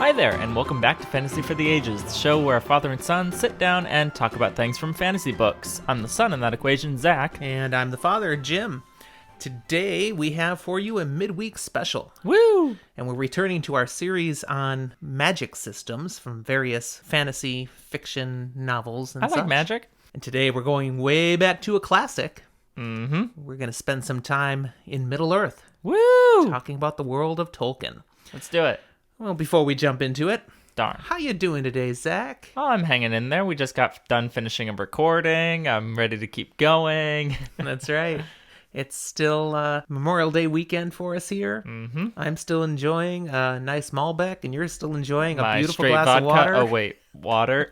Hi there, and welcome back to Fantasy for the Ages, the show where a father and son sit down and talk about things from fantasy books. I'm the son in that equation, Zach. And I'm the father, Jim. Today we have for you a midweek special. Woo! And we're returning to our series on magic systems from various fantasy fiction novels and I such. like magic. And today we're going way back to a classic. Mm-hmm. We're going to spend some time in Middle-earth. Woo! Talking about the world of Tolkien. Let's do it. Well, before we jump into it, Darn. how you doing today, Zach? Oh, I'm hanging in there. We just got done finishing a recording. I'm ready to keep going. That's right. It's still Memorial Day weekend for us here. Mm-hmm. I'm still enjoying a nice Malbec, and you're still enjoying a My beautiful straight glass vodka. of water. Oh, wait. Water?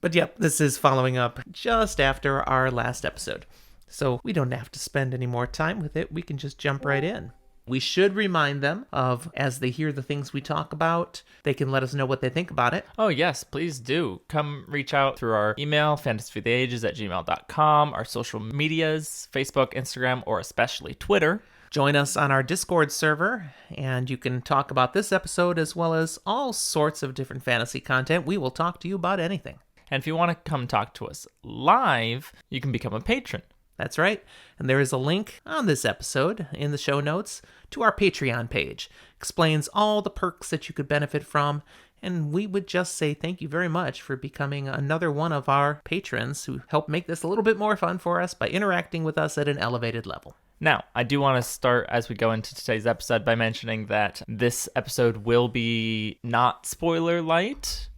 But yep, this is following up just after our last episode. So we don't have to spend any more time with it. We can just jump right in. We should remind them of, as they hear the things we talk about, they can let us know what they think about it. Oh, yes, please do. Come reach out through our email, FantasyForTheAges@gmail.com, our social medias, Facebook, Instagram, or especially Twitter. Join us on our Discord server, and you can talk about this episode as well as all sorts of different fantasy content. We will talk to you about anything. And if you want to come talk to us live, you can become a patron. That's right. And there is a link on this episode in the show notes to our Patreon page. Explains all the perks that you could benefit from. And we would just say thank you very much for becoming another one of our patrons who help make this a little bit more fun for us by interacting with us at an elevated level. Now, I do want to start as we go into today's episode by mentioning that this episode will be not spoiler light.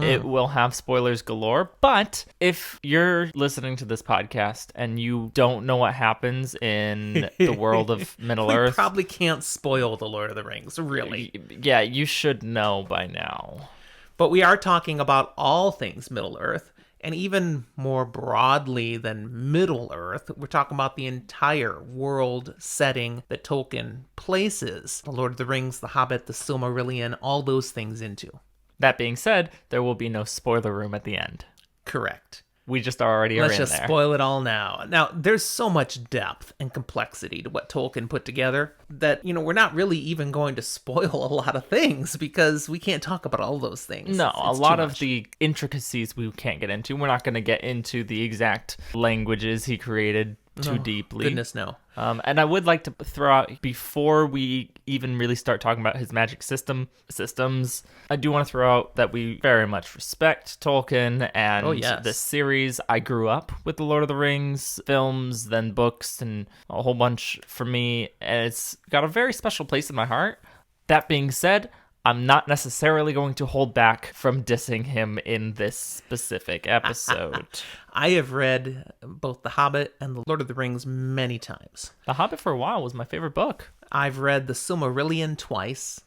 It will have spoilers galore, but if you're listening to this podcast and you don't know what happens in the world of Middle-earth... We probably can't spoil The Lord of the Rings, really. Yeah, you should know by now. But we are talking about all things Middle-earth, and even more broadly than Middle-earth, we're talking about the entire world setting that Tolkien places The Lord of the Rings, The Hobbit, The Silmarillion, all those things into. That being said, there will be no spoiler room at the end. Correct. We just already are in there. Let's just spoil it all now. Now, there's so much depth and complexity to what Tolkien put together that, we're not really even going to spoil a lot of things because we can't talk about all those things. No, It's a lot too of much. the intricacies we can't get into. We're not going to get into the exact languages he created too deeply. Goodness, no. And I would like to throw out, before we even really start talking about his magic systems, I do want to throw out that we very much respect Tolkien and this series. I grew up with the Lord of the Rings films, then books, and a whole bunch for me, and it's got a very special place in my heart. That being said, I'm not necessarily going to hold back from dissing him in this specific episode. I have read both The Hobbit and The Lord of the Rings many times. The Hobbit for a while was my favorite book. I've read The Silmarillion twice.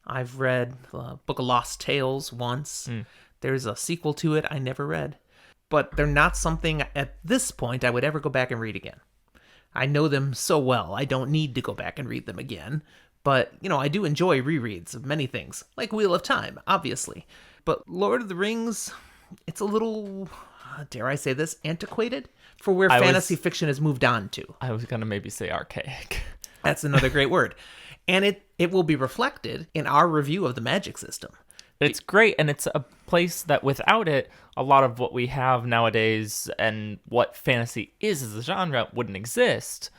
I've read Book of Lost Tales once. There's a sequel to it I never read. But they're not something at this point I would ever go back and read again. I know them so well, I don't need to go back and read them again. But, I do enjoy rereads of many things, like Wheel of Time, obviously. But Lord of the Rings, it's a little, dare I say this, antiquated for where fantasy fiction has moved on to. I was going to maybe say archaic. That's another great word. And it will be reflected in our review of the magic system. It's great, and it's a place that without it, a lot of what we have nowadays and what fantasy is as a genre wouldn't exist.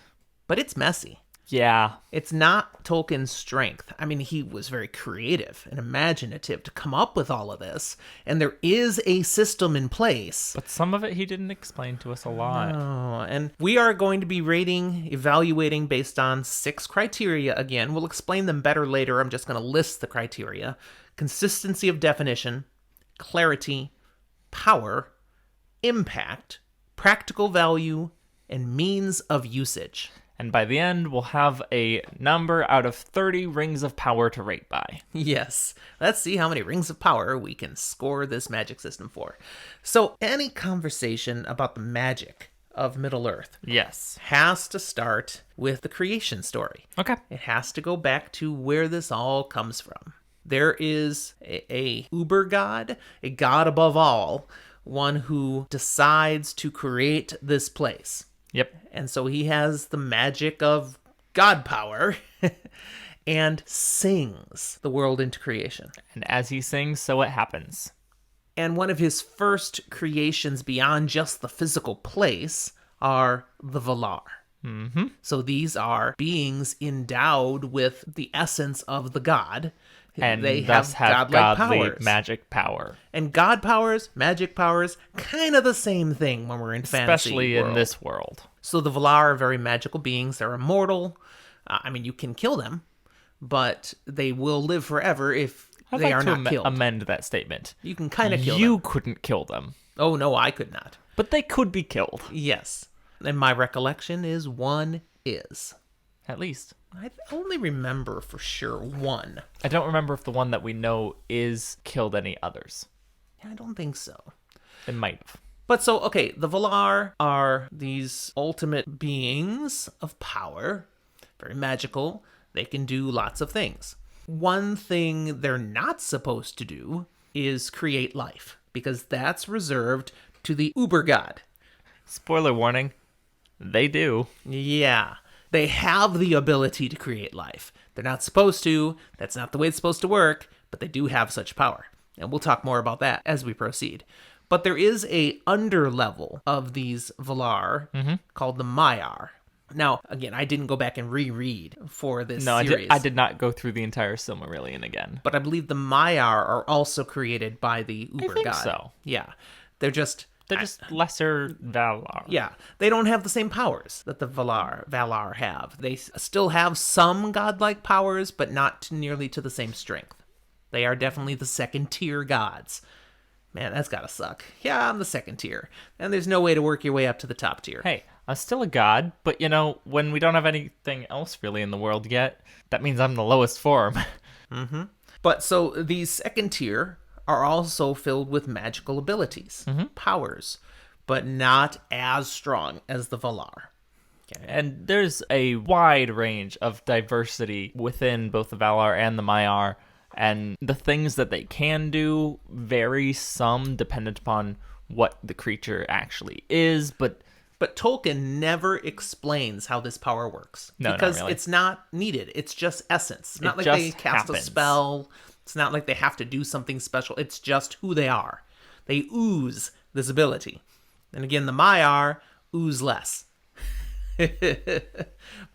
But it's messy. Yeah. It's not Tolkien's strength. I mean, he was very creative and imaginative to come up with all of this. And there is a system in place. But some of it he didn't explain to us a lot. Oh, and we are going to be evaluating based on 6 criteria again. We'll explain them better later. I'm just going to list the criteria. Consistency of definition, clarity, power, impact, practical value, and means of usage. And by the end, we'll have a number out of 30 rings of power to rate by. Yes. Let's see how many rings of power we can score this magic system for. So any conversation about the magic of Middle-earth has to start with the creation story. Okay. It has to go back to where this all comes from. There is a uber god, a god above all, one who decides to create this place. Yep. And so he has the magic of god power. and sings the world into creation. And as he sings, so it happens. And one of his first creations beyond just the physical place are the Valar. Mm-hmm. So these are beings endowed with the essence of the god. And they thus have godly powers. magic power. And god powers, magic powers, kind of the same thing when we're in fantasy Especially world. in this world. So the Valar are very magical beings. They're immortal. You can kill them, but they will live forever if they are not killed. Amend that statement. You can kind of kill them. You couldn't kill them. Oh, no, I could not. But they could be killed. Yes. And my recollection is one is. At least. I only remember for sure one. I don't remember if the one that we know is killed any others. I don't think so. It might have. But so, okay, the Valar are these ultimate beings of power. Very magical. They can do lots of things. One thing they're not supposed to do is create life, because that's reserved to the Uber God. Spoiler warning, they do. Yeah. They have the ability to create life. They're not supposed to. That's not the way it's supposed to work, but they do have such power. And we'll talk more about that as we proceed. But there is a underlevel of these Valar called the Maiar. Now, again, I didn't go back and reread for this series. I did not go through the entire Silmarillion again. But I believe the Maiar are also created by the Uber I think God. so. Yeah. They're just lesser Valar. Yeah. They don't have the same powers that the Valar have. They still have some godlike powers, but not nearly to the same strength. They are definitely the second tier gods. Man, that's gotta suck. Yeah, I'm the second tier. And there's no way to work your way up to the top tier. Hey, I'm still a god, but when we don't have anything else really in the world yet, that means I'm the lowest form. Mm-hmm. But so these second tier are also filled with magical abilities, powers, but not as strong as the Valar. Okay. And there's a wide range of diversity within both the Valar and the Maiar. And the things that they can do vary some dependent upon what the creature actually is, but Tolkien never explains how this power works. No, because not really. It's not needed. It's just essence. It's not like they cast a spell. It's not like they have to do something special. It's just who they are. They ooze this ability. And again, the Maiar ooze less.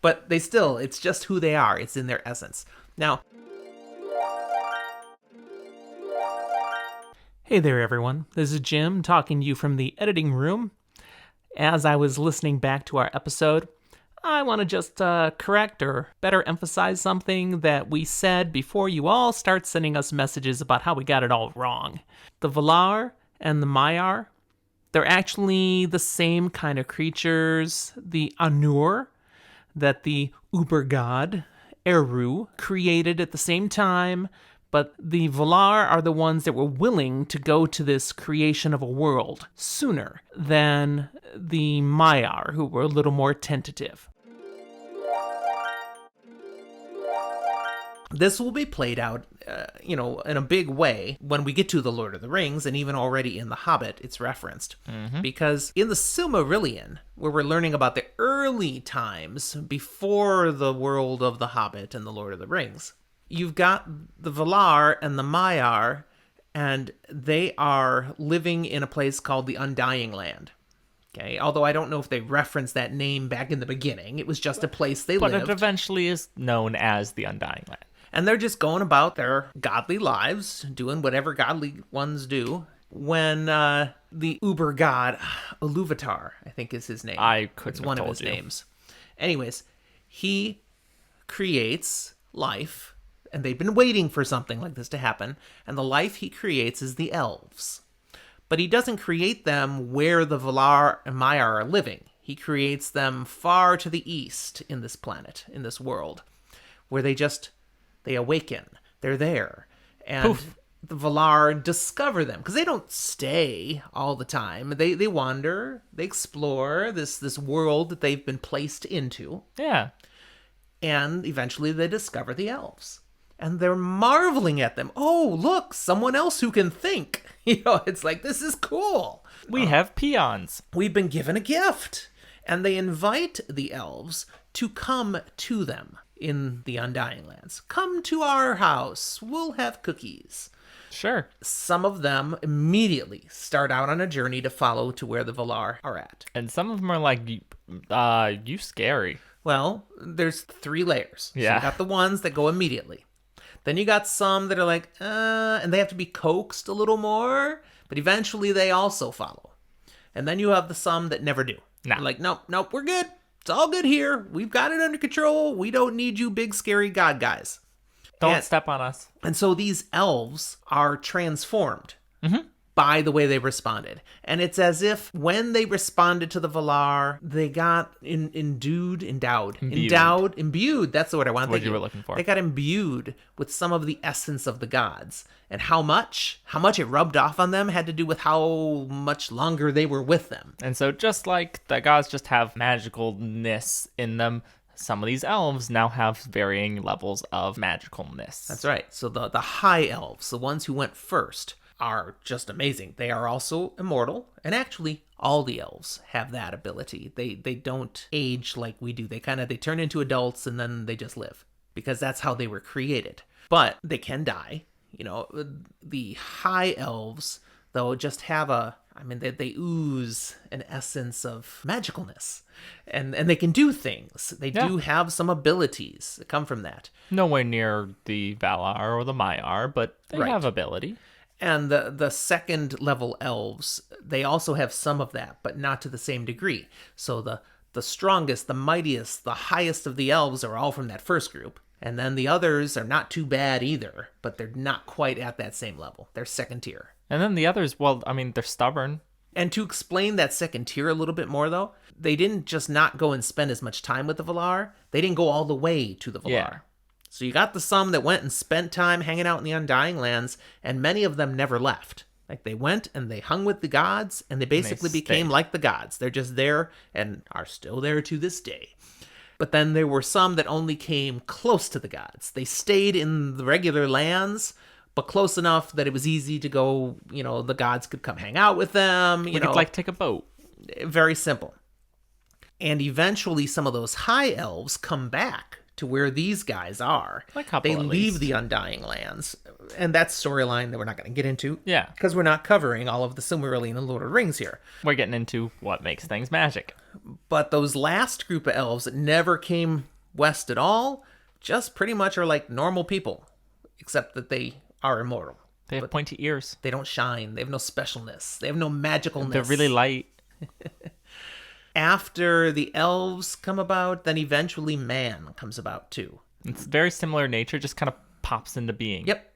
But it's just who they are. It's in their essence. Now, hey there, everyone. This is Jim talking to you from the editing room. As I was listening back to our episode, I want to just correct or better emphasize something that we said before you all start sending us messages about how we got it all wrong. The Valar and the Maiar, they're actually the same kind of creatures, the Anur, that the Uber God, Eru, created at the same time. But the Valar are the ones that were willing to go to this creation of a world sooner than the Maiar, who were a little more tentative. This will be played out, in a big way when we get to The Lord of the Rings, and even already in The Hobbit, it's referenced. Because in the Silmarillion, where we're learning about the early times before the world of The Hobbit and The Lord of the Rings, you've got the Valar and the Maiar, and they are living in a place called the Undying Land. Okay, although I don't know if they referenced that name back in the beginning. It was just a place they lived. But it eventually is known as the Undying Land. And they're just going about their godly lives, doing whatever godly ones do, when the Uber God, Iluvatar, I think is his name. I couldn't It's one have of his told you. names. Anyways, he creates life, and they've been waiting for something like this to happen, and the life he creates is the elves. But he doesn't create them where the Valar and Maiar are living. He creates them far to the east in this planet, in this world, where they awaken. They're there. And Poof. the Valar discover them, because they don't stay all the time. They wander, they explore this world that they've been placed into. Yeah. And eventually they discover the elves. And they're marveling at them. Oh, look, someone else who can think. It's like, this is cool. We have peons. We've been given a gift. And they invite the elves to come to them. in the Undying Lands. Come to our house. We'll have cookies. Sure. Some of them immediately start out on a journey to follow to where the Valar are at. And some of them are like, you scary. Well, there's 3 layers. Yeah. So you got the ones that go immediately. Then you got some that are like, and they have to be coaxed a little more, but eventually they also follow. And then you have the some that never do. Nah. Like, nope, we're good. It's all good here. We've got it under control. We don't need you big, scary god guys. Don't step on us. And so these elves are transformed by the way they responded. And it's as if when they responded to the Valar, they got imbued. That's the word I want. What you were looking for. They got imbued with some of the essence of the gods. And how much it rubbed off on them had to do with how much longer they were with them. And so just like the gods just have magicalness in them, some of these elves now have varying levels of magicalness. That's right. So the high elves, the ones who went first, are just amazing. They are also immortal, and actually all the elves have that ability. They don't age like we do. They turn into adults and then they just live, because that's how they were created. But they can die. The high elves, though, just have they ooze an essence of magicalness, and they can do things. They do have some abilities that come from that. Nowhere near the Valar or the Maiar, but they have ability. And the second level elves, they also have some of that, but not to the same degree. So the strongest, the mightiest, the highest of the elves are all from that first group. And then the others are not too bad either, but they're not quite at that same level. They're second tier. And then the others, they're stubborn. And to explain that second tier a little bit more, though, they didn't just not go and spend as much time with the Valar. They didn't go all the way to the Valar. Yeah. So you got the some that went and spent time hanging out in the Undying Lands, and many of them never left. Like, they went and they hung with the gods, and they basically became like the gods. They're just there and are still there to this day. But then there were some that only came close to the gods. They stayed in the regular lands, but close enough that it was easy to go, the gods could come hang out with them. We could, take a boat. Very simple. And eventually some of those high elves come back to where these guys are. They leave the Undying Lands. And that's storyline that we're not going to get into. Yeah. Because we're not covering all of the Silmarillion and Lord of the Rings here. We're getting into what makes things magic. But those last group of elves that never came west at all, just pretty much are like normal people. Except that they are immortal. They have pointy ears. They don't shine. They have no specialness. They have no magicalness. They're really light. After the elves come about, then eventually man comes about too. It's very similar nature, just kind of pops into being. Yep.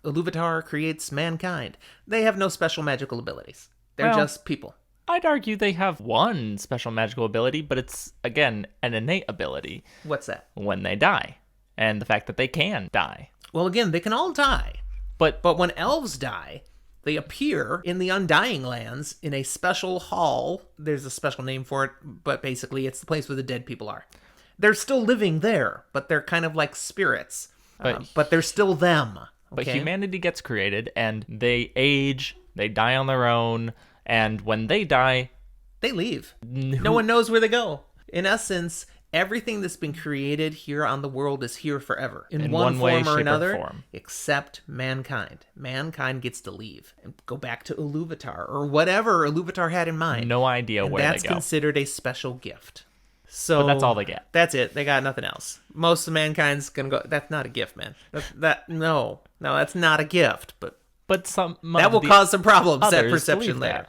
Iluvatar creates mankind. They have no special magical abilities. They're just people. I'd argue they have one special magical ability, but it's, again, an innate ability. What's that? When they die. And the fact that they can die. Well, again, they can all die. But when elves die, they appear in the Undying Lands in a special hall. There's a special name for it, but basically it's the place where the dead people are. They're still living there, but they're kind of like spirits. But they're still them. Okay? But humanity gets created, and they age, they die on their own, and when they die... they leave. No one knows where they go. In essence, everything that's been created here on the world is here forever. In one form or another, except mankind. Mankind gets to leave and go back to Iluvatar, or whatever Iluvatar had in mind. No idea where they go. That's considered a special gift. So but that's all they get. That's it. They got nothing else. Most of mankind's gonna go. That's not a gift, man. No, that's not a gift. But some that will cause some problems. That perception later.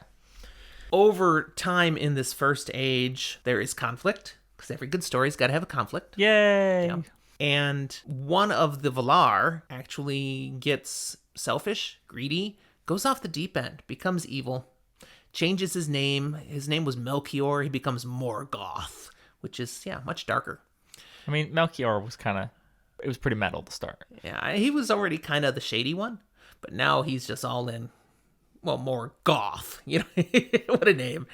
Over time in this first age, there is conflict, because every good story's got to have a conflict. Yay! Yeah. And one of the Valar actually gets selfish, greedy, goes off the deep end, becomes evil, changes his name. His name was Melchior. He becomes Morgoth, which is, much darker. I mean, Melchior was it was pretty metal to start. Yeah, he was already kind of the shady one, but now he's just all in, Morgoth. What a name.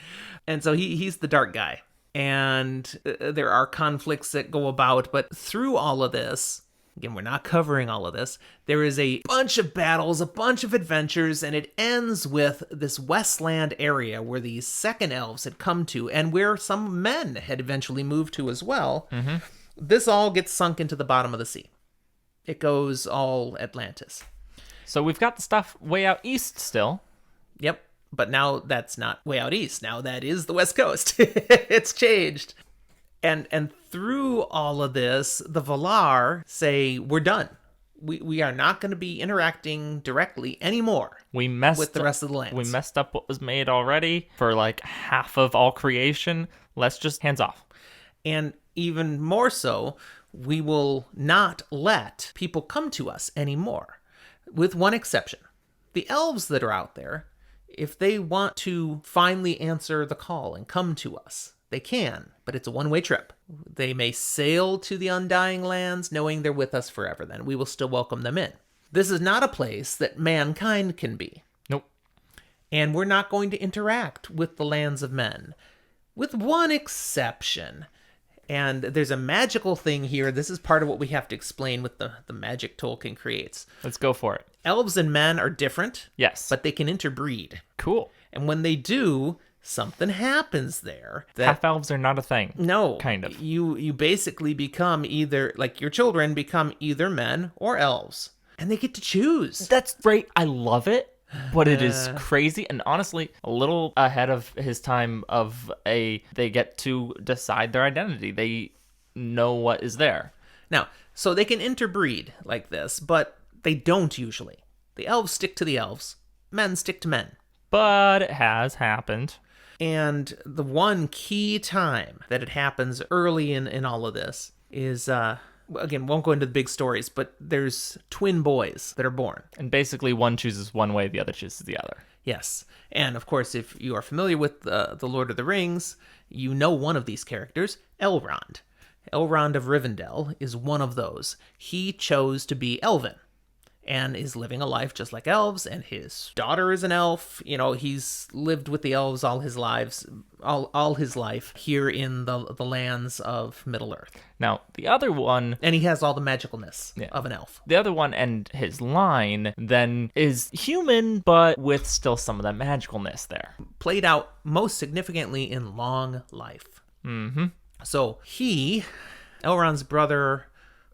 And so he's the dark guy. And there are conflicts that go about, but through all of this, again, we're not covering all of this, there is a bunch of battles, a bunch of adventures, and it ends with this Westland area where these second elves had come to, and where some men had eventually moved to as well, This all gets sunk into the bottom of the sea. It goes all Atlantis. So we've got the stuff way out east still. Yep. But now that's not way out east. Now that is the West Coast. It's changed. And through all of this, the Valar say, we're done. We are not going to be interacting directly anymore with the rest of the lands. We messed up what was made already for like half of all creation. Let's just hands off. And even more so, we will not let people come to us anymore, with one exception. The elves that are out there, if they want to finally answer the call and come to us, they can, but it's a one-way trip. They may sail to the Undying Lands, knowing they're with us forever then. We will still welcome them in. This is not a place that mankind can be. Nope. And we're not going to interact with the lands of men, with one exception. And there's a magical thing here. This is part of what we have to explain with the magic Tolkien creates. Let's go for it. Elves and men are different. Yes. But they can interbreed. Cool. And when they do, something happens there. Half-elves are not a thing. No. Kind of. You basically become either, like your children become either men or elves. And they get to choose. That's great. I love it. But it is crazy and honestly a little ahead of his time they get to decide their identity. They know what is there. Now, so they can interbreed like this, but they don't usually. The elves stick to the elves. Men stick to men. But it has happened. And the one key time that it happens early in all of this is, again, won't go into the big stories, but there's twin boys that are born. And basically one chooses one way, the other chooses the other. Yes. And of course, if you are familiar with the Lord of the Rings, you know one of these characters, Elrond. Elrond of Rivendell is one of those. He chose to be elven and is living a life just like elves, and his daughter is an elf. You know, he's lived with the elves all his life here in the lands of Middle-earth. Now, the other one... And he has all the magicalness of an elf. The other one and his line then is human, but with still some of that magicalness there. Played out most significantly in long life. Mm-hmm. So he, Elrond's brother,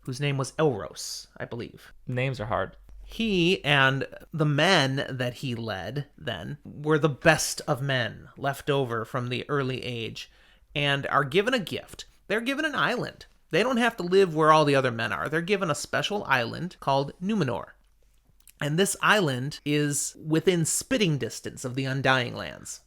whose name was Elros, I believe. Names are hard. He and the men that he led then were the best of men left over from the early age and are given a gift. They're given an island. They don't have to live where all the other men are. They're given a special island called Numenor. And this island is within spitting distance of the Undying Lands.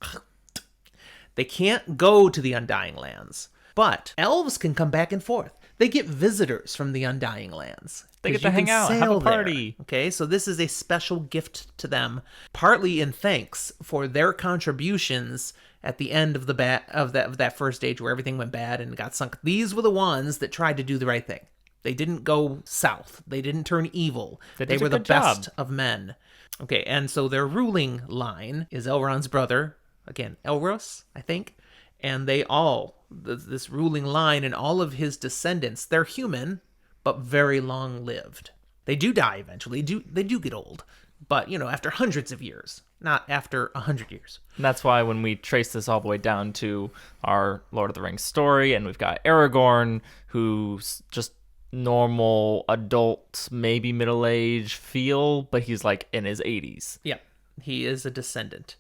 They can't go to the Undying Lands, but elves can come back and forth. They get visitors from the Undying Lands. They get to hang out, have a party. There. Okay, so this is a special gift to them, partly in thanks for their contributions at the end of that first age where everything went bad and got sunk. These were the ones that tried to do the right thing. They didn't go south. They didn't turn evil. They were the best of men. Okay, and so their ruling line is Elrond's brother, again, Elros, I think, and they all... this ruling line and all of his descendants, they're human, but very long-lived. They do die eventually. They do get old, but, after hundreds of years, not after 100 years. And that's why when we trace this all the way down to our Lord of the Rings story, and we've got Aragorn, who's just normal adult, maybe middle-age feel, but he's like in his 80s. Yeah, he is a descendant.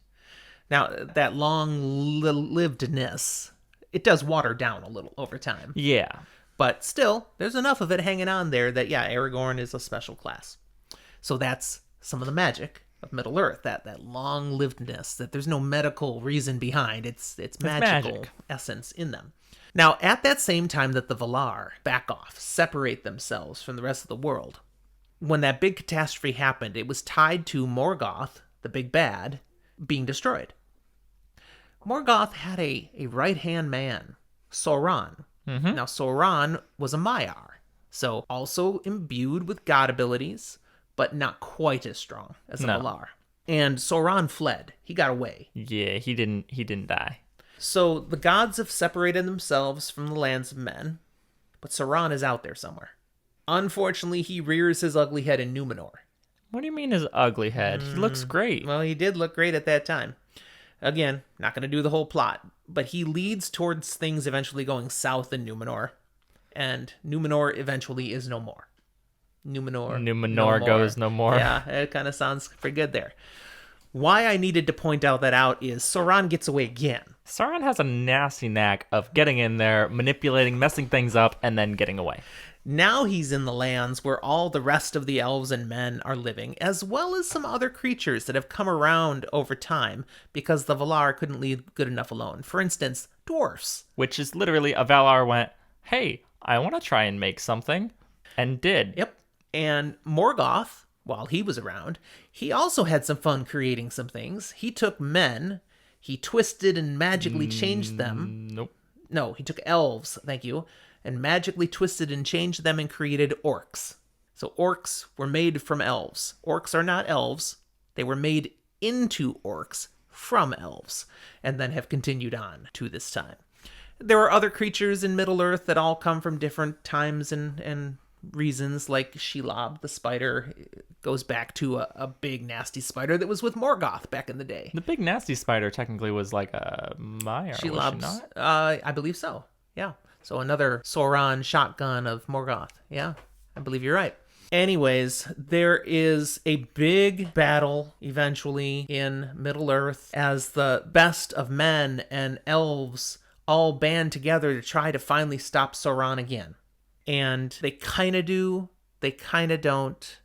Now, that long-livedness... it does water down a little over time. Yeah. But still, there's enough of it hanging on there that, Aragorn is a special class. So that's some of the magic of Middle-earth, that long-livedness, that there's no medical reason behind. It's magical essence in them. Now, at that same time that the Valar back off, separate themselves from the rest of the world, when that big catastrophe happened, it was tied to Morgoth, the big bad, being destroyed. Morgoth had a right-hand man, Sauron. Mm-hmm. Now, Sauron was a Maiar, so also imbued with god abilities, but not quite as strong as a Valar. And Sauron fled. He got away. Yeah, he didn't die. So the gods have separated themselves from the lands of men, but Sauron is out there somewhere. Unfortunately, he rears his ugly head in Numenor. What do you mean his ugly head? He looks great. Well, he did look great at that time. Again, not going to do the whole plot, but he leads towards things eventually going south in Numenor. and Numenor eventually is no more. Numenor goes no more. Yeah, it kind of sounds pretty good there. Why I needed to point out that out is Sauron gets away again. Sauron has a nasty knack of getting in there, manipulating, messing things up, and then getting away. Now he's in the lands where all the rest of the elves and men are living, as well as some other creatures that have come around over time because the Valar couldn't leave good enough alone. For instance, dwarfs. Which is literally a Valar went, hey, I want to try and make something, and did. Yep. And Morgoth, while he was around, he also had some fun creating some things. He took men, he twisted and magically changed them. Nope. No, he took elves, thank you, and magically twisted and changed them and created orcs. So orcs were made from elves. Orcs are not elves. They were made into orcs from elves, and then have continued on to this time. There are other creatures in Middle-earth that all come from different times and reasons, like Shelob, the spider, goes back to a big nasty spider that was with Morgoth back in the day. The big nasty spider technically was like a Maiar, was she not? I believe so, yeah. So another Sauron shotgun of Morgoth. Yeah, I believe you're right. Anyways, there is a big battle eventually in Middle-earth as the best of men and elves all band together to try to finally stop Sauron again. And they kind of do, they kind of don't.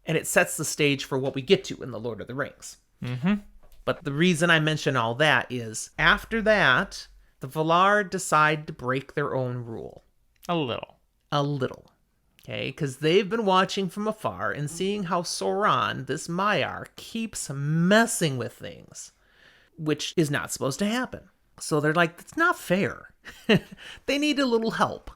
And it sets the stage for what we get to in The Lord of the Rings. Mm-hmm. But the reason I mention all that is, after that, the Valar decide to break their own rule. A little. Okay? Because they've been watching from afar and seeing how Sauron, this Maiar, keeps messing with things, which is not supposed to happen. So they're like, that's not fair. They need a little help.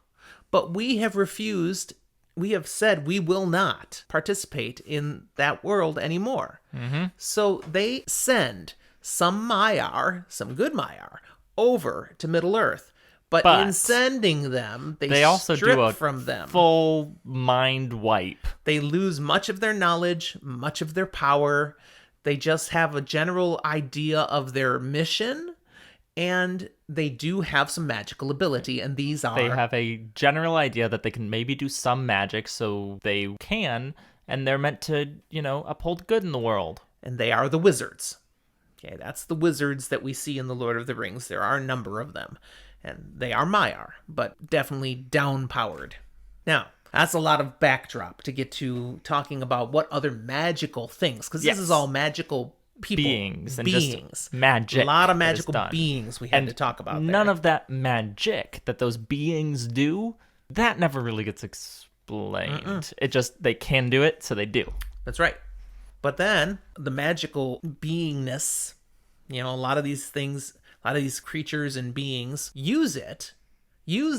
But we have refused, we have said we will not participate in that world anymore. Mm-hmm. So they send some Maiar, some good Maiar, over to Middle-earth. But in sending them, they also strip do a from them. Full mind wipe. They lose much of their knowledge, much of their power. They just have a general idea of their mission. And they do have some magical ability, and these are... They have a general idea that they can maybe do some magic, so they can, and they're meant to, uphold good in the world. And they are the wizards. Okay, that's the wizards that we see in The Lord of the Rings. There are a number of them. And they are Maiar, but definitely down-powered. Now, that's a lot of backdrop to get to talking about what other magical things, because this is all magical people, beings, just magic. A lot of magical beings we had to talk about. None of that magic that those beings do, that never really gets explained. Mm-mm. It just, they can do it, so they do. That's right. But then the magical beingness, a lot of these things, a lot of these creatures and beings use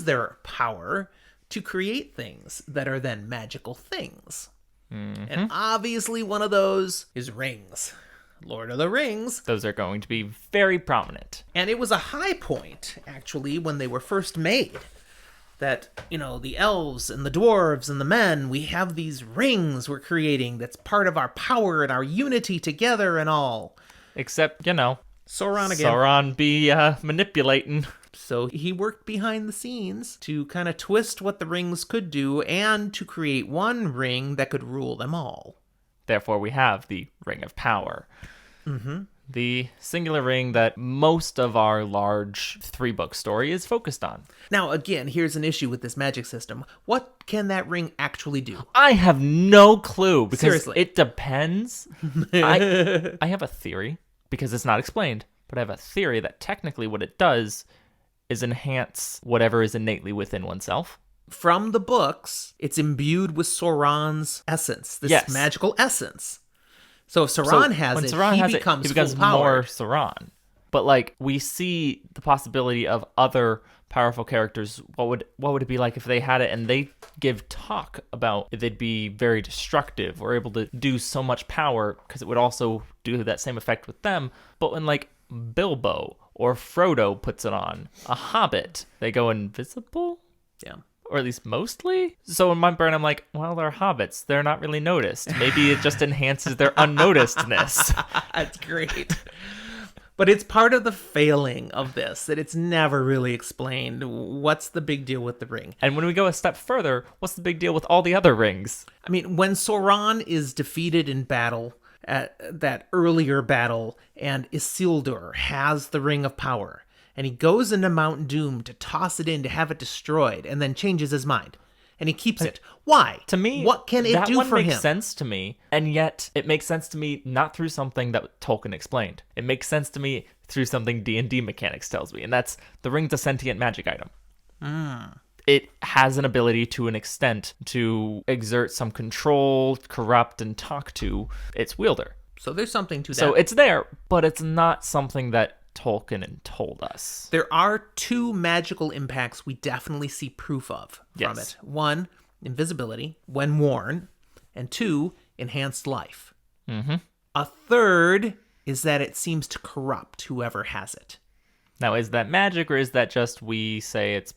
their power to create things that are then magical things. Mm-hmm. And obviously one of those is rings. Lord of the Rings. Those are going to be very prominent. And it was a high point, actually, when they were first made. That, the elves and the dwarves and the men, we have these rings we're creating that's part of our power and our unity together and all. Except, Sauron again. Sauron be manipulating. So he worked behind the scenes to kind of twist what the rings could do and to create one ring that could rule them all. Therefore, we have the Ring of Power. Mm-hmm. The singular ring that most of our large 3-book story is focused on. Now, again, here's an issue with this magic system. What can that ring actually do? I have no clue, because Seriously. It depends. I have a theory, because it's not explained, but I have a theory that technically what it does is enhance whatever is innately within oneself. From the books, it's imbued with Sauron's essence, this magical essence. So if Sauron has it, he becomes more Sauron. But we see the possibility of other powerful characters. What would it be like if they had it and they give talk about if they'd be very destructive or able to do so much power, because it would also do that same effect with them. But when Bilbo or Frodo puts it on, a Hobbit, they go invisible? Yeah. Or at least mostly. So in my brain, I'm like, well, they're hobbits. They're not really noticed. Maybe it just enhances their unnoticedness. That's great. But it's part of the failing of this, that it's never really explained what's the big deal with the ring. And when we go a step further, what's the big deal with all the other rings? I mean, when Sauron is defeated in battle, at that earlier battle, and Isildur has the Ring of Power, and he goes into Mount Doom to toss it in to have it destroyed, and then changes his mind. And he keeps it. Why? To me, what can it do for him? That one makes sense to me, and yet it makes sense to me not through something that Tolkien explained. It makes sense to me through something D&D mechanics tells me, and that's the ring's a sentient magic item. It has an ability to an extent to exert some control, corrupt, and talk to its wielder. So there's something to that. So it's there, but it's not something that Tolkien told us. There are 2 magical impacts we definitely see proof of from it. 1, invisibility, when worn, and 2, enhanced life. Mm-hmm. A third is that it seems to corrupt whoever has it. Now, is that magic, or is that just we say it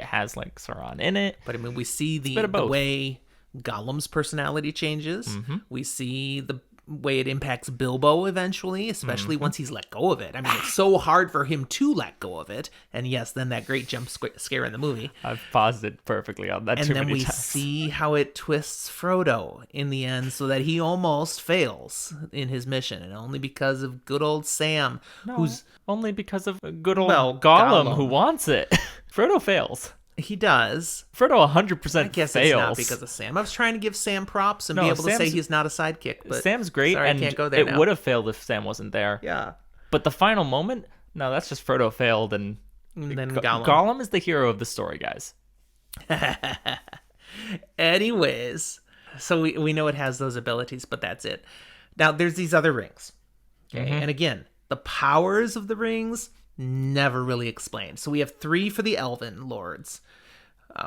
has like Sauron in it? But I mean, we see the way Gollum's personality changes. Mm-hmm. We see the way it impacts Bilbo eventually, especially once he's let go of it. I mean, it's so hard for him to let go of it. And yes, then that great jump scare in the movie. I've paused it perfectly on that too many times. And then we see how it twists Frodo in the end so that he almost fails in his mission. And only because of good old Sam, who's... Only because of good old Gollum who wants it. Frodo fails. He does. Frodo 100% fails. I guess it's not because of Sam. I was trying to give Sam props and be able to say he's not a sidekick. But Sam's great, sorry, and I can't go there it would have failed if Sam wasn't there. Yeah. But the final moment, no, that's just Frodo failed, and then Gollum. Gollum is the hero of the story, guys. Anyways, so we know it has those abilities, but that's it. Now, there's these other rings. Okay, and again, the powers of the rings never really explained. So we have 3 for the Elven lords.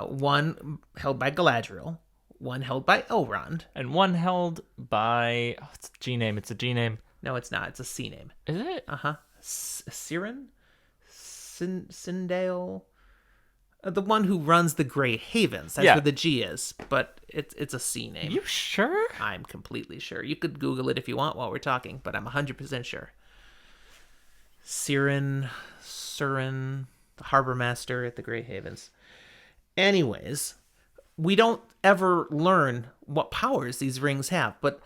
1 held by Galadriel, 1 held by Elrond, and 1 held by it's a G name. It's a G name. No, it's not. It's a C name. Is it? Siren, Sindale, the one who runs the Grey Havens. That's where the G is, but it's a C name. You sure? I'm completely sure. You could Google it if you want while we're talking, but I'm 100% sure. Surin, the harbor master at the Grey Havens. Anyways, we don't ever learn what powers these rings have, but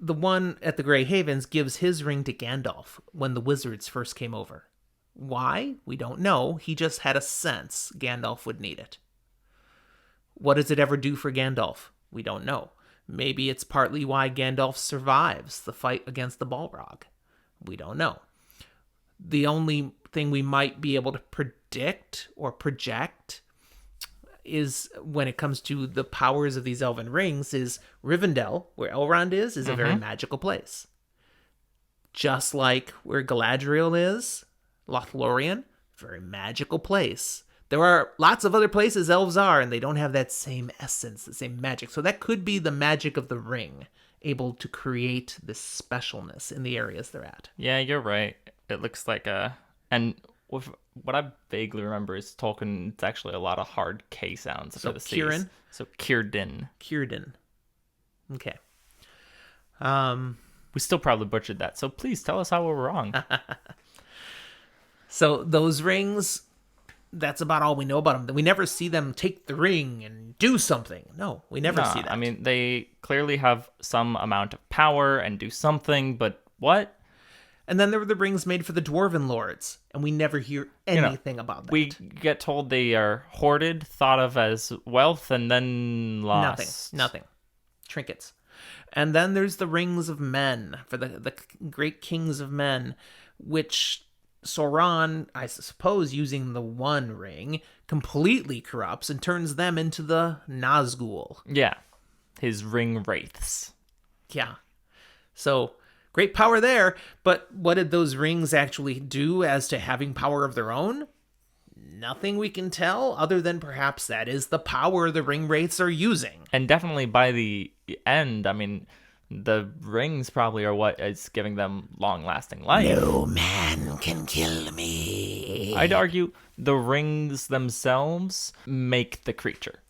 the one at the Grey Havens gives his ring to Gandalf when the wizards first came over. Why? We don't know. He just had a sense Gandalf would need it. What does it ever do for Gandalf? We don't know. Maybe it's partly why Gandalf survives the fight against the Balrog. We don't know. The only thing we might be able to predict or project is when it comes to the powers of these elven rings is Rivendell, where Elrond is a very magical place. Just like where Galadriel is, Lothlorien, very magical place. There are lots of other places elves are, and they don't have that same essence, the same magic. So that could be the magic of the ring, able to create this specialness in the areas they're at. Yeah, you're right. It looks like and with what I vaguely remember is Tolkien, it's actually a lot of hard K sounds for the C's. So Círdan. Círdan. Okay. We still probably butchered that, so please tell us how we're wrong. So those rings, that's about all we know about them. We never see them take the ring and do something. No, we never see that. I mean, they clearly have some amount of power and do something, but what? And then there were the rings made for the Dwarven lords, and we never hear anything about that. We get told they are hoarded, thought of as wealth, and then lost. Nothing. Trinkets. And then there's the rings of men, for the great kings of men, which Sauron, I suppose, using the one ring, completely corrupts and turns them into the Nazgul. Yeah. His ring wraiths. Yeah. So, great power there, but what did those rings actually do as to having power of their own? Nothing we can tell, other than perhaps that is the power the ring wraiths are using. And definitely by the end, I mean, the rings probably are what is giving them long-lasting life. No man can kill me. I'd argue the rings themselves make the creature.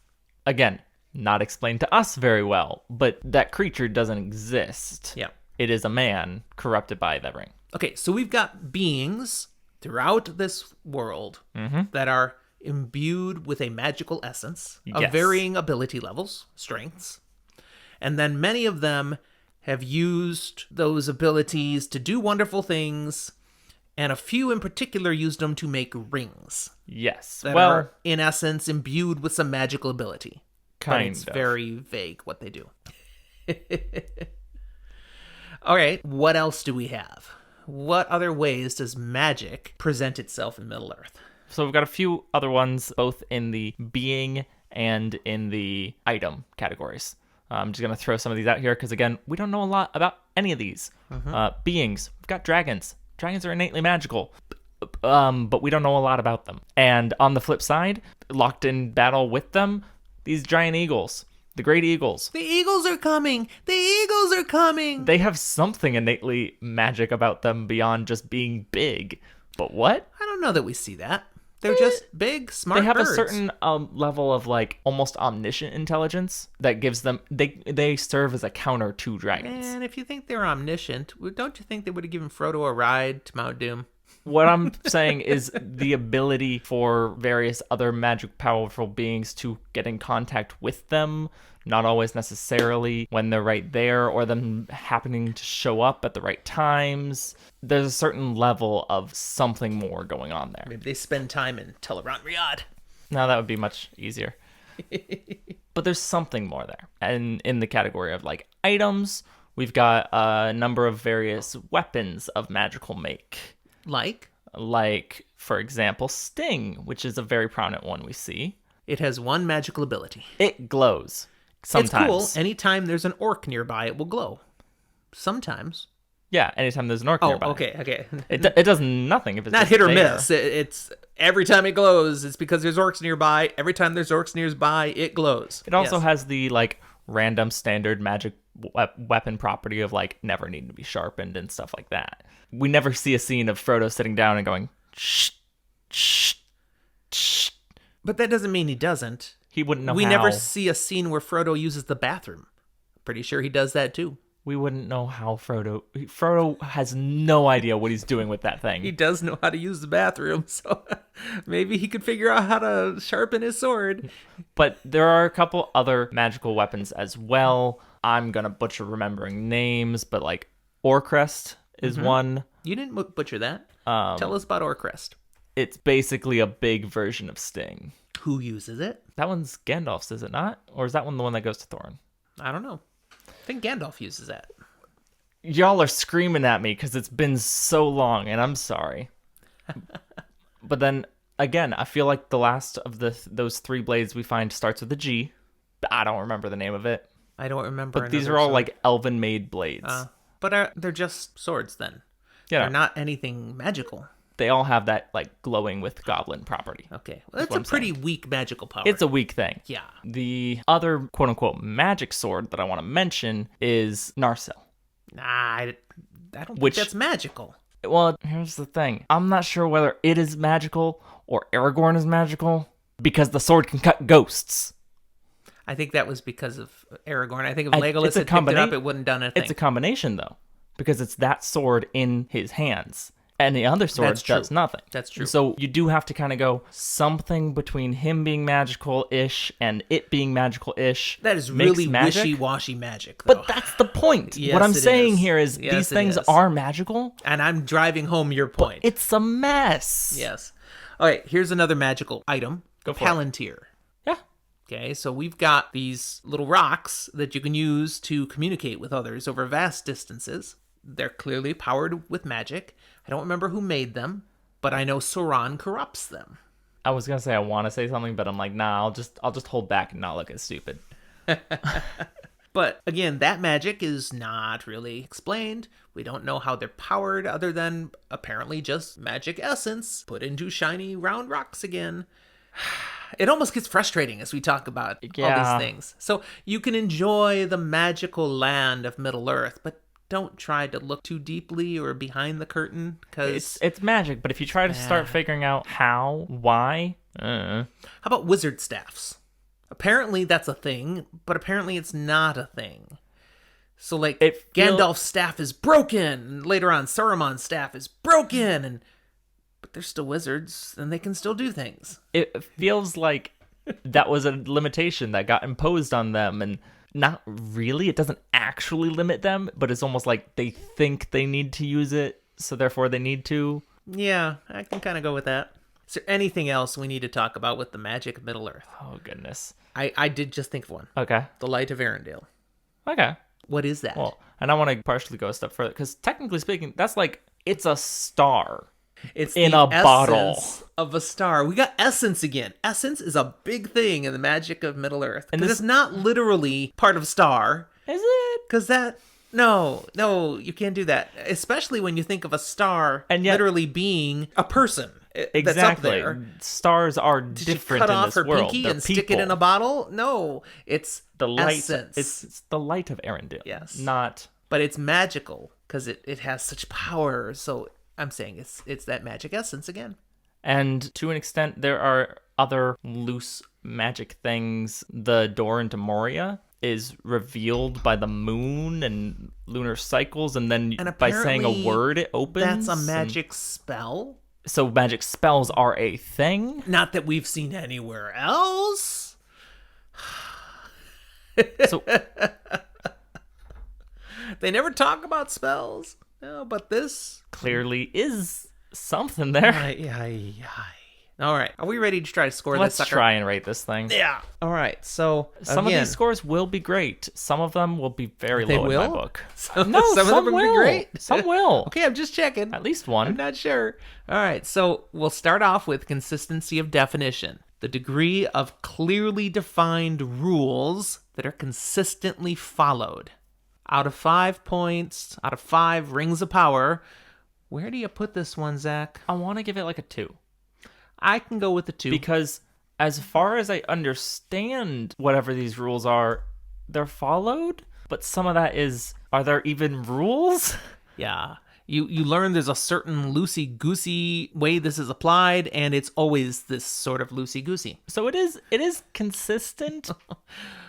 Again, not explained to us very well, but that creature doesn't exist. Yeah. It is a man corrupted by the ring. Okay, so we've got beings throughout this world that are imbued with a magical essence of varying ability levels, strengths. And then many of them have used those abilities to do wonderful things, and a few in particular used them to make rings. Yes. That are, in essence, imbued with some magical ability. But it's very vague what they do. All right, what else do we have? What other ways does magic present itself in Middle-earth? So we've got a few other ones, both in the being and in the item categories. I'm just going to throw some of these out here because, again, we don't know a lot about any of these. Beings, we've got dragons. Dragons are innately magical, but we don't know a lot about them. And on the flip side, locked in battle with them, these giant eagles. The great eagles. The eagles are coming! The eagles are coming! They have something innately magic about them beyond just being big. But what? I don't know that we see that. They're just big, smart birds. They have a certain level of like almost omniscient intelligence that gives them... They serve as a counter to dragons. And if you think they're omniscient, don't you think they would have given Frodo a ride to Mount Doom? What I'm saying is the ability for various other magic powerful beings to get in contact with them, not always necessarily when they're right there or them happening to show up at the right times. There's a certain level of something more going on there. Maybe they spend time in Teleron Riyadh. No, that would be much easier. But there's something more there. And in the category of like items, we've got a number of various weapons of magical make. Like, for example, Sting, which is a very prominent one we see. It has one magical ability. It glows. Sometimes. It's cool. Anytime there's an orc nearby, it will glow. Sometimes. Yeah, anytime there's an orc nearby. Okay. It does nothing if it's not hit or miss. It's every time it glows, it's because there's orcs nearby. Every time there's orcs nearby, it glows. It also has the like random standard magic weapon property of like never need to be sharpened and stuff like that. We never see a scene of Frodo sitting down and going shh, shh, shh. But that doesn't mean he doesn't. He wouldn't know. We never see a scene where Frodo uses the bathroom. Pretty sure he does that too. We wouldn't know how Frodo has no idea what he's doing with that thing. He does know how to use the bathroom, so maybe he could figure out how to sharpen his sword. But there are a couple other magical weapons as well. I'm gonna butcher remembering names, but like Orcrest is one. You didn't butcher that. Tell us about Orcrest. It's basically a big version of Sting. Who uses it? That one's Gandalf's, is it not? Or is that one the one that goes to Thorin? I don't know. I think Gandalf uses that. Y'all are screaming at me because it's been so long, and I'm sorry. But then, again, I feel like the last of those three blades we find starts with a G. I don't remember the name of it. I don't remember. But these are all like elven-made blades. But they're just swords then. Yeah. They're not anything magical. They all have that like glowing with goblin property. Okay. Well, that's a pretty weak magical power. It's a weak thing. Yeah. The other quote-unquote magic sword that I want to mention is Narsil. Nah, I don't think that's magical. Well, here's the thing. I'm not sure whether it is magical or Aragorn is magical because the sword can cut ghosts. I think that was because of Aragorn. I think if Legolas had picked it up, it wouldn't have done anything. It's a combination, though, because it's that sword in his hands. And the other sword does nothing. That's true. So you do have to kind of go something between him being magical-ish and it being magical-ish. That is really wishy-washy magic, though. But that's the point. Yes, what I'm saying here is these things are magical. And I'm driving home your point. But it's a mess. Yes. All right, here's another magical item. Go for Palantir. Yeah. Okay, so we've got these little rocks that you can use to communicate with others over vast distances. They're clearly powered with magic. I don't remember who made them, but I know Sauron corrupts them. I was gonna say I want to say something, but I'm like, nah, I'll just hold back and not look as stupid. But again, that magic is not really explained. We don't know how they're powered other than apparently just magic essence put into shiny round rocks again. It almost gets frustrating as we talk about all these things. So you can enjoy the magical land of Middle-earth, but don't try to look too deeply or behind the curtain, because it's magic. But if you try to start figuring out how, why, How about wizard staffs? Apparently that's a thing, but apparently it's not a thing. So, like, Gandalf's staff is broken, and later on, Saruman's staff is broken, but they're still wizards, and they can still do things. It feels like that was a limitation that got imposed on them, and not really. It doesn't actually limit them, but it's almost like they think they need to use it, so therefore they need to. Yeah, I can kind of go with that. Is there anything else we need to talk about with the magic of Middle-earth? Oh, goodness. I did just think of one. Okay. The Light of Arendelle. Okay. What is that? Well, and I want to partially go a step further, because technically speaking, that's like, it's a star. It's in the a bottle of a star. We got essence again. Essence is a big thing in the magic of Middle-earth. And it's not literally part of star. Is it? Because no, you can't do that. Especially when you think of a star and yet, literally being a person. Exactly. That's up there. Stars are different in this world. Did you cut off her pinky and stick it in a bottle? No, it's the light. Essence. It's the light of Arendelle. Yes. But it's magical because it has such power. So I'm saying it's that magic essence again. And to an extent, there are other loose magic things. The door into Moria is revealed by the moon and lunar cycles, and then by saying a word, it opens. That's a magic spell. So magic spells are a thing? Not that we've seen anywhere else. So they never talk about spells. No, but this clearly is something there. All right. Are we ready to try to score this sucker? Let's try and rate this thing. Yeah. All right. So, some of these scores will be great. Some of them will be very low in my book. Some of them will be great. Some will. Okay, I'm just checking. At least one. I'm not sure. All right. So, we'll start off with consistency of definition. The degree of clearly defined rules that are consistently followed. Out of 5 points, out of 5 rings of power, where do you put this one, Zach? I want to give it like a 2. I can go with a 2. Because as far as I understand whatever these rules are, they're followed. But some of that is, are there even rules? Yeah. You learn there's a certain loosey-goosey way this is applied, and it's always this sort of loosey-goosey. So it is consistent,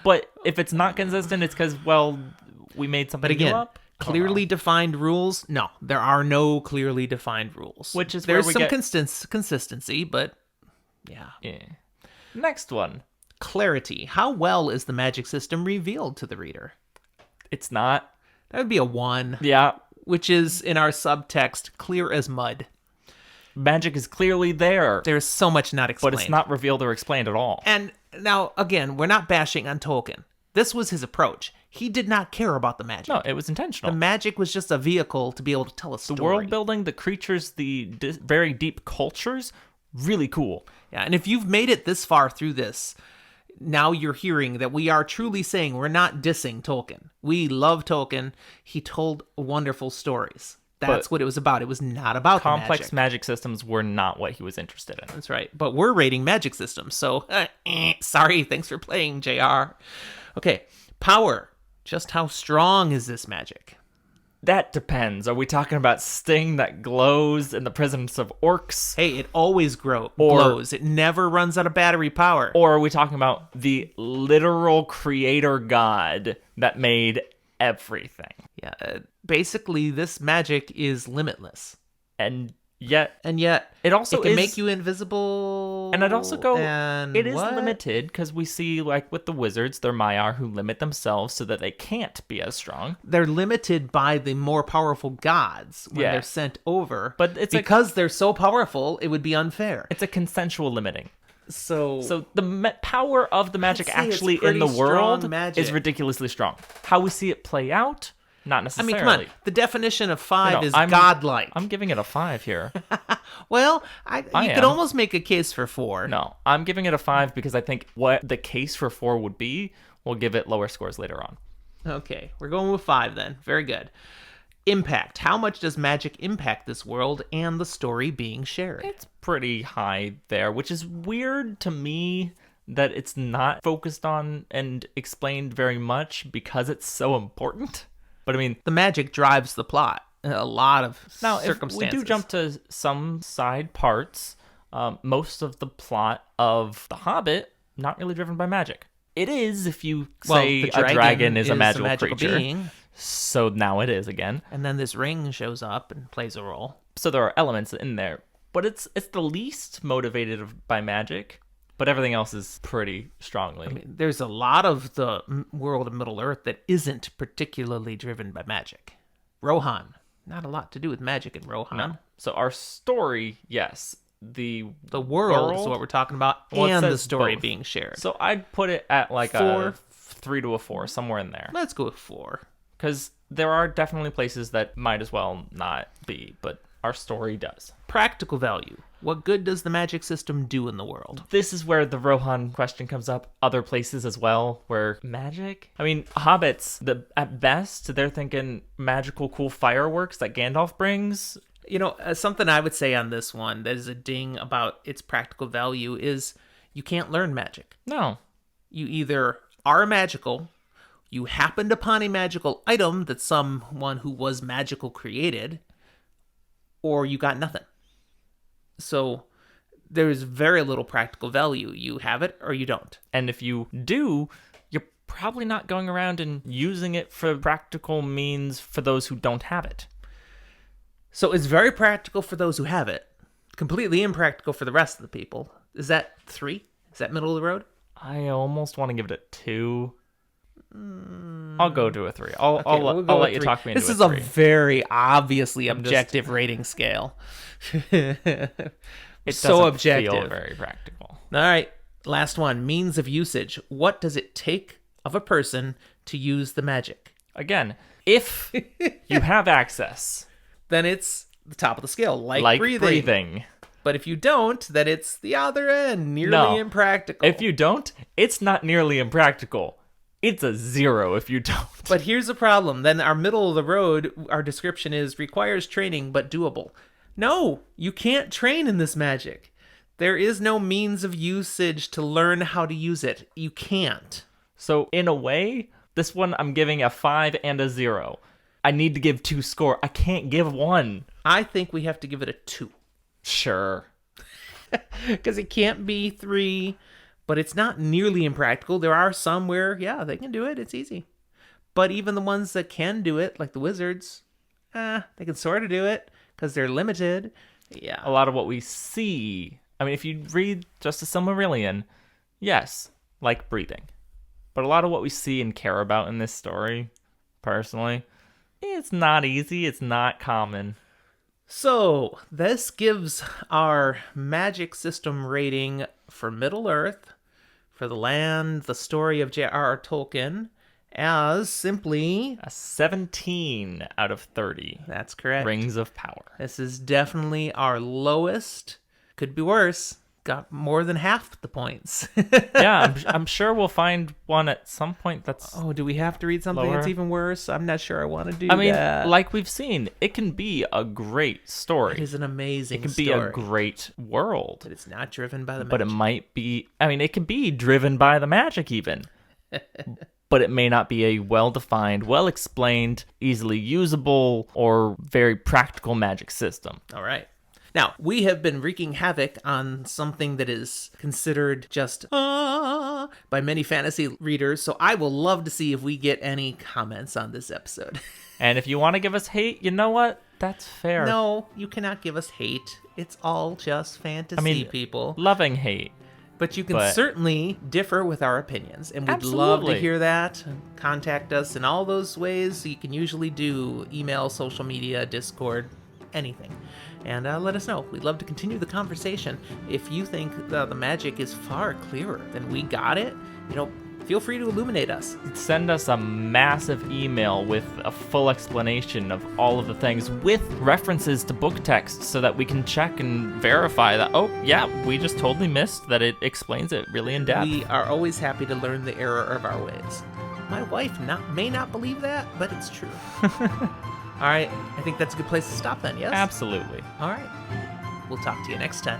but if it's not consistent, it's because, well, we made something new up. Clearly defined rules? No, there are no clearly defined rules. Which is there's where we some consistency, but yeah. Next one. Clarity. How well is the magic system revealed to the reader? It's not. That would be a 1. Yeah. Which is, in our subtext, clear as mud. Magic is clearly there. There's so much not explained. But it's not revealed or explained at all. And now, again, we're not bashing on Tolkien. This was his approach. He did not care about the magic. No, it was intentional. The magic was just a vehicle to be able to tell a story. The world building, the creatures, the very deep cultures, really cool. Yeah, and if you've made it this far through this, now you're hearing that we are truly saying we're not dissing Tolkien. We love Tolkien. He told wonderful stories. That's what it was about. It was not about complex magic systems were not what he was interested in. That's right. But we're rating magic systems, so sorry. Thanks for playing, J.R.R. Okay, power. Just how strong is this magic? That depends. Are we talking about Sting that glows in the presence of orcs? Hey, it always glows. It never runs out of battery power. Or are we talking about the literal creator god that made everything? Yeah, basically this magic is limitless. And yet it also can make you invisible. And I'd also go, it is limited because we see, like with the wizards, they're Maiar who limit themselves so that they can't be as strong. They're limited by the more powerful gods when they're sent over. But it's because they're so powerful, it would be unfair. It's a consensual limiting. So the power of the magic actually in the world is ridiculously strong. How we see it play out, not necessarily. I mean, come on. The definition of 5 is godlike. I'm giving it a 5 here. Well, you could almost make a case for 4. No, I'm giving it a 5 because I think what the case for 4 would be will give it lower scores later on. Okay, we're going with 5 then. Very good. Impact. How much does magic impact this world and the story being shared? It's pretty high there, which is weird to me that it's not focused on and explained very much because it's so important. But I mean, the magic drives the plot. A lot of circumstances. If we do jump to some side parts, most of the plot of The Hobbit, not really driven by magic. It is if you say a dragon is a magical creature. Being. So now it is again. And then this ring shows up and plays a role. So there are elements in there, but it's the least motivated by magic, but everything else is pretty strongly. I mean, there's a lot of the world of Middle-earth that isn't particularly driven by magic. Rohan, not a lot to do with magic in Rohan. No. So our story, yes. The world is what we're talking about, and the story both. Being shared. So I'd put it at like 4. a 3 to a 4, somewhere in there. Let's go with 4. Because there are definitely places that might as well not be, but our story does. Practical value. What good does the magic system do in the world? This is where the Rohan question comes up. Other places as well, where magic? I mean, hobbits, at best, they're thinking magical, cool fireworks that Gandalf brings. You know, something I would say on this one that is a ding about its practical value is you can't learn magic. No. You either are magical, you happened upon a magical item that someone who was magical created, or you got nothing. So there's very little practical value. You have it or you don't. And if you do, you're probably not going around and using it for practical means for those who don't have it. So it's very practical for those who have it. Completely impractical for the rest of the people. Is that 3? Is that middle of the road? I almost want to give it a 2. I'll go to a 3. I'll let you talk me into it. This is a very obviously objective rating scale. It's so objective. Feel very practical. All right, last one. Means of usage. What does it take of a person to use the magic? Again, if you have access, then it's the top of the scale, like breathing. But if you don't, then it's the other end, nearly impractical. If you don't, it's not nearly impractical. It's a 0 if you don't. But here's the problem. Then our middle of the road, our description is requires training, but doable. No, you can't train in this magic. There is no means of usage to learn how to use it. You can't. So in a way, this one I'm giving a 5 and a 0. I need to give 2 score. I can't give 1. I think we have to give it a 2. Sure. Because it can't be 3. But it's not nearly impractical. There are some where, yeah, they can do it. It's easy. But even the ones that can do it, like the wizards, they can sort of do it because they're limited. Yeah. A lot of what we see, I mean, if you read just a Silmarillion, yes, like breathing. But a lot of what we see and care about in this story, personally, it's not easy. It's not common. So this gives our magic system rating for Middle-earth, for the land, the story of J.R.R. Tolkien, as simply a 17 out of 30. That's correct. Rings of Power. This is definitely our lowest. Could be worse. Got more than half the points. Yeah, I'm sure we'll find one at some point that's Oh, do we have to read something lower? that's even worse? I'm not sure I want to do that. I mean, like we've seen, it can be a great story. It is an amazing story. It can be a great world. But it's not driven by the magic. But it might be, I mean, it can be driven by the magic even. But it may not be a well-defined, well-explained, easily usable, or very practical magic system. All right. Now, we have been wreaking havoc on something that is considered just by many fantasy readers, so I will love to see if we get any comments on this episode. And if you want to give us hate, you know what? That's fair. No, you cannot give us hate. It's all just fantasy, people. Loving hate. But you can certainly differ with our opinions, and we'd love to hear that. Contact us in all those ways. You can usually do email, social media, Discord, anything. And let us know. We'd love to continue the conversation. If you think the magic is far clearer than we got it, feel free to illuminate us. Send us a massive email with a full explanation of all of the things with references to book text so that we can check and verify that, oh, yeah, we just totally missed that it explains it really in depth. We are always happy to learn the error of our ways. My wife may not believe that, but it's true. All right, I think that's a good place to stop then, yes? Absolutely. All right. We'll talk to you next time.